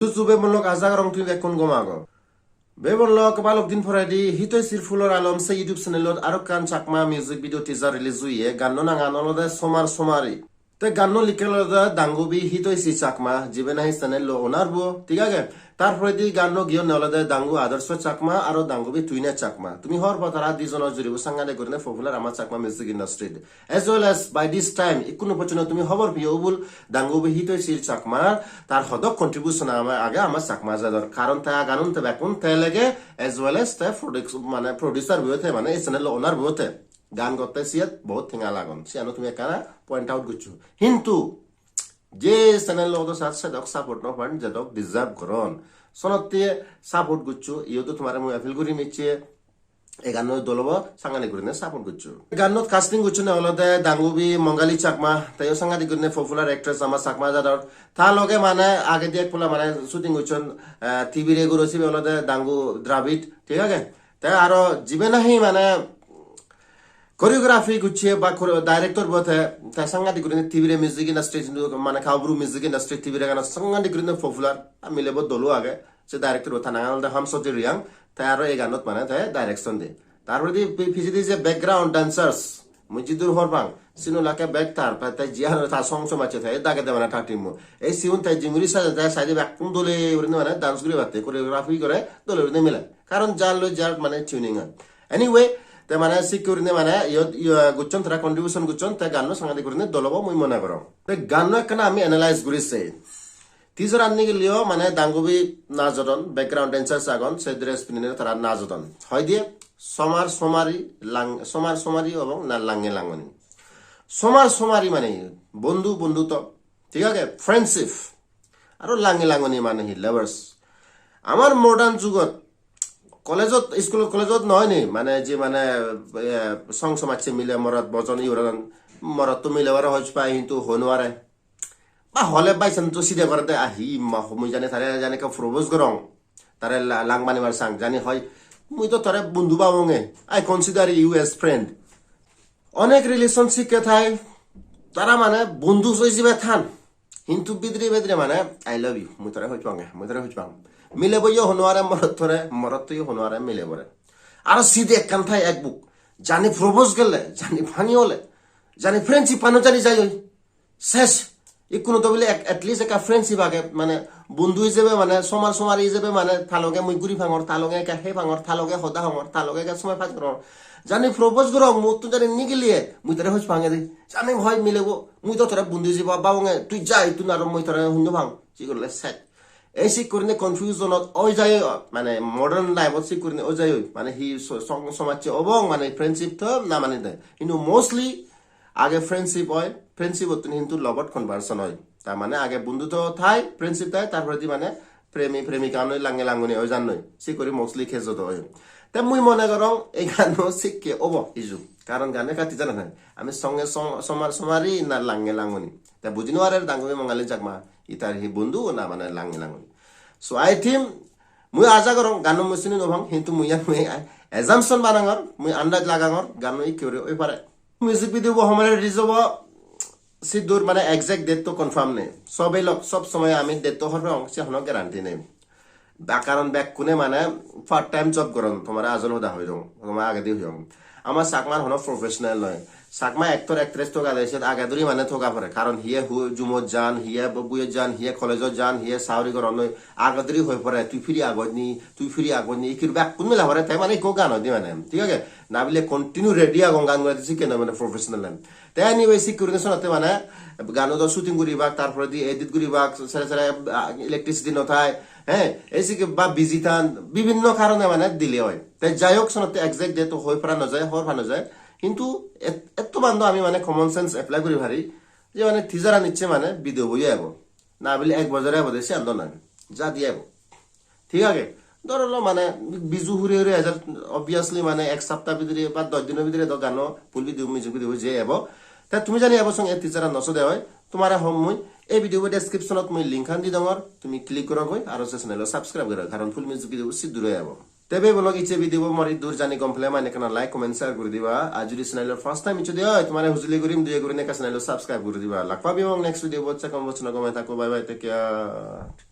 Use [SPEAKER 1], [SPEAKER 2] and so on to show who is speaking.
[SPEAKER 1] Sube monlok azag rong tu bekon gomago. Be monlok balok din foradi Hitoishi Fulo Alam se YouTube channelot aro kan Chakma music video teaser release huye ganno nangan olode Somar Somari. Te ganno likelode Dangobi Hitoishi Chakma jibe nahi channel lo onar bo ঠিক আছে তারপরে দি গানো গিয়ে নলদে দাঙ্গু আদর্শ চাকমা আর দাঙ্গুবি তুইনা চাকমা তুমি হর পতারা দুজনের জুড়িব সাংগানে করে popular আমার Chakma music industry as well as by this time ইকুনো পর্যন্ত তুমি খবর পিও বল দাঙ্গুবি হিতৈষী চাকমা তার হদক কন্ট্রিবিউশন আগে আমার চাকমা যাদর কারণ তা গানুন তে বেকুন তে লাগে এজ ওয়েল এজ তে মানে প্রডিউসার বিওতে মানে এই চ্যানেল ওনার বিওতে গান করতে সিয়াত বহুত থিঙা লাগন সিয়ানো তুমি একানা পয়েন্ট আউট করছো কিন্তু যে চ্যানেল লোক সাথে দক সাপোর্ট ন পান যে দক ডিজার্ভ করন সনতে সাপোর্ট গুচ্ছু ইও তো তোমার মই আপিল করি মিছে এই গান দলব সাংগানি করিনে সাপোর্ট গুচ্ছু গানত কাস্টিং গুচ্ছু না হলদে দাঙ্গুবি মঙ্গালি চাকমা তাইও সাংগানি করিনে পপুলার অ্যাক্ট্রেস আমার চাকমা যাদর তা লগে মানে আগে দিয়ে পোলা মানে শুটিং গুচ্ছন টিভি রে গুরসি হলদে দাঙ্গু দ্রাবিড ঠিক আছে তাই আরো জিবে নাহি মানে কোরিওগ্রাফি গুছিয়ে বা ডাইরেক্টর বলতে তাই সাংঘাতিক করে টিভির মিউজিক ইন্ডাস্ট্রি মানে খাবরু মিউজিক ইন্ডাস্ট্রি টিভির গান সাংঘাতিক করে পপুলার মিলে বহুত দলু আগে যে ডাইরেক্টর কথা না গান হামসতি রিয়াং তাই আরো এই গানত মানে তাই ডাইরেকশন দিয়ে তারপরে দি ফিজিদি যে ব্যাকগ্রাউন্ড ডান্সার্স মুজিদুর হরবাং সিনো লাকে ব্যাক তার তাই জিয়া তার সং সমাচে তাই দাগে দে মানে টাটিম এই সিউন তাই জিঙ্গুরি সাজে তাই সাইডে ব্যাকুম দলে উড়নে মানে ডান্স করে বাতে কোরিওগ্রাফি করে দলে উড়নে মিলে কারণ জাল লো জার মানে টিউনিং এনিওয়ে তে মানে সিকিউরিটি মানে গুচ্ছন তারা কন্ট্রিবিউশন গুচ্ছন তে গান সাংঘাতিক করে দলব মুই মনে করো তে গান একখানা আমি এনালাইজ করিছে তিজর আননি গেলিও মানে দাঙ্গুবি নাজদন ব্যাকগ্রাউন্ড ড্যান্সার্স আগন সে ড্রেস পিনে তারা নাজদন হয় দিয়ে সমার সমারি এবং না লাঙ্গে লাঙ্গনি সমার সমারি মানে বন্ধু বন্ধুত্ব ঠিক আছে ফ্রেন্ডশিপ আর লাঙ্গে লাঙ্গনি মানে হি লাভার্স আমার মডার্ন যুগত কলেজত স্কুল কলেজত নহয় নি মানে যে মানে সং সমাজে মিলে মরত বজন ইউরান মরত তো মিলে বারে হজ পাই কিন্তু হনওয়ারে বা হলে বাইসান তো সিধে করতে আহি মুই জানে তারে জানে কা প্রপোজ করং তারে লাং মানিবার সাং জানি হয় মুই তো তারে বন্ধু বাবঙ্গে I consider you as friend অনেক রিলেশনশিপ কে থাই তারা মানে বন্ধু হইজিবে থান কিন্তু বিদ্রি বেদ্রে মানে আই লাভ ইউ মুই তারে হইচ পাঙ্গে মুই তারে হইচ পাং মিলে বইও হনোয়ারে মরত তুই হনোয়ারে মিলে বরে আর সিধে একখান থাই এক বুক জানি প্রপোজ গেলে জানি ভাঙি হলে জানি ফ্রেন্ডশিপ পানো জানি যাই শেষ ইকুনো তো বলে এটলিস্ট একটা ফ্রেন্ডশিপ আগে মানে বন্ধু হিসেবে মানে সমার সমারি হিসেবে মানে থালগে মুই গুড়ি ভাঙর থালগে একা হে ভাঙর থালগে হদা ভাঙর থালগে একা সময় ফাঁস করর জানি প্রপোজ করো মুই তো জানি নিগিলিয়ে মুই তারে হইচ ভাঙে দি জানি হয় মিলেবো মুই তো তোরা বন্ধু হিসেবে বাবঙ্গে তুই যাই তুই আর মুই তোরা হুন্দ ভাঙ কি করলে সেট এই সিকুরিনে কনফিউজনত ওই যায় মানে মডার্ন লাইফত সিকুরিনে ওই যায় মানে হি সমাজে অবং মানে ফ্রেন্ডশিপ তো না মানে দেয় কিন্তু মোস্টলি আগে ফ্রেন্ডশিপ হয় ফ্রেন্ডশিপ কিন্তু লবট কনভার্সন হয় তার মানে আগে বন্ধুত্ব থাই ফ্রেন্ডশিপ থাই তারপরে দি মানে প্রেমী প্রেমিকা নয় লাঙ্গে লাঙ্গনি ওই জান নয় সিকুরি মোস্টলি খেজত হয় তা মুই মনে করং এই গান শিখকে ওব ইজু কারণ গানে কাটি জানা নাই আমি সঙ্গে সমার সমারি না লাঙ্গে লাঙ্গনি তা বুঝিনো আর দাঙ্গুবি মঙ্গালি চাকমা ইতার হি বন্ধু না মানে লাঙ্গে লাঙ্গনি সো আই থিম মুই আশা করং গান মুসিনি নভাং কিন্তু মুই এজামশন বানাঙর মুই আন্দাজ লাগাঙর গান ই কিউরে ওই পারে মিউজিক ভিডিও হমারে রিজব সিদ্ধুর মানে এক্সাক্ট ডেট তো কনফার্ম নেই সবাই লোক সব সময় আমি ডেট তো হরং সে হন গ্যারান্টি নেই কারণ ব্যাক কোনে মানে পার্ট টাইম জব করন তোমার আজল হদা হই রং তোমার আগে দিয়ে হইরং আমার চাকমার হন প্রফেশনাল নয় চাকমা এক্টর এক্ট্রেস তো গাইছে আগে ধরি মানে থকা পরে কারণ হিয়ে জুমত যান হিয়ে ববুয়ে যান হিয়ে কলেজত যান হিয়ে সাউরি করন নয় আগে ধরি হয়ে পরে তুই ফিরি আগত নি ইকির ব্যাক কোন মিলা পরে তাই মানে কো গান দি মানে ঠিক আছে না বলে কন্টিনিউ রেডি আগন গান গাইতে শিখে না মানে প্রফেশনাল লাইন তাই এনিওয়ে সিকিউরিটি শোনাতে মানে গানো তো শুটিং করিবা তারপরে দি এডিট করিবা সারা সারা ইলেকট্রিসিটি নথায় হ্যাঁ এসিকে বা বিজি থান বিভিন্ন কারণে মানে দিলে হয় তাই যাই হোক শোনাতে এক্সাক্ট ডেট হয়ে পড়া নযায় হওয়ার ভানো যায় কিন্তু এত বান্ধব আমি মানে কমন সেন্স এপ্লাই করি ভারি যে মানে থিজারা নিচ্ছে মানে ভিডিও বইয়ে আব না বলে এক বছরে আব দেশে আন্দোলন যা দিয়ে আব ঠিক আছে ধরলো মানে বিজু হুরে হুরে হাজার অবভিয়াসলি মানে এক সপ্তাহ ভিতরে বা 10 দিনের ভিতরে তো গানো ফুল ভিডিও মিউজিক ভিডিও যে আব তা তুমি জানি আবার সঙ্গে থিজারা নচ দেওয়া হয় তোমার হোম মুই এই ভিডিও ডেসক্রিপশনত মই লিংক খান দি দঙর তুমি ক্লিক করো গই আর চ্যানেল সাবস্ক্রাইব করো কারণ ফুল মিউজিক ভিডিও সিদ্ধ রয়ে যাব তেবে বলক ইচ্ছে ভিডিও মরি দূর জানি কমপ্লে মানে কেন লাইক কমেন্ট শেয়ার করে দিবা আর যদি চ্যানেলের ফার্স্ট টাইম ইচ্ছে দিও তোমার হুজুলি করিম দুই করে নে চ্যানেল সাবস্ক্রাইব করে দিবা লাখ পাবি এবং নেক্সট ভিডিও বচ্চা কম বচ্চা কমে থাকো বাই বাই টেক কেয়ার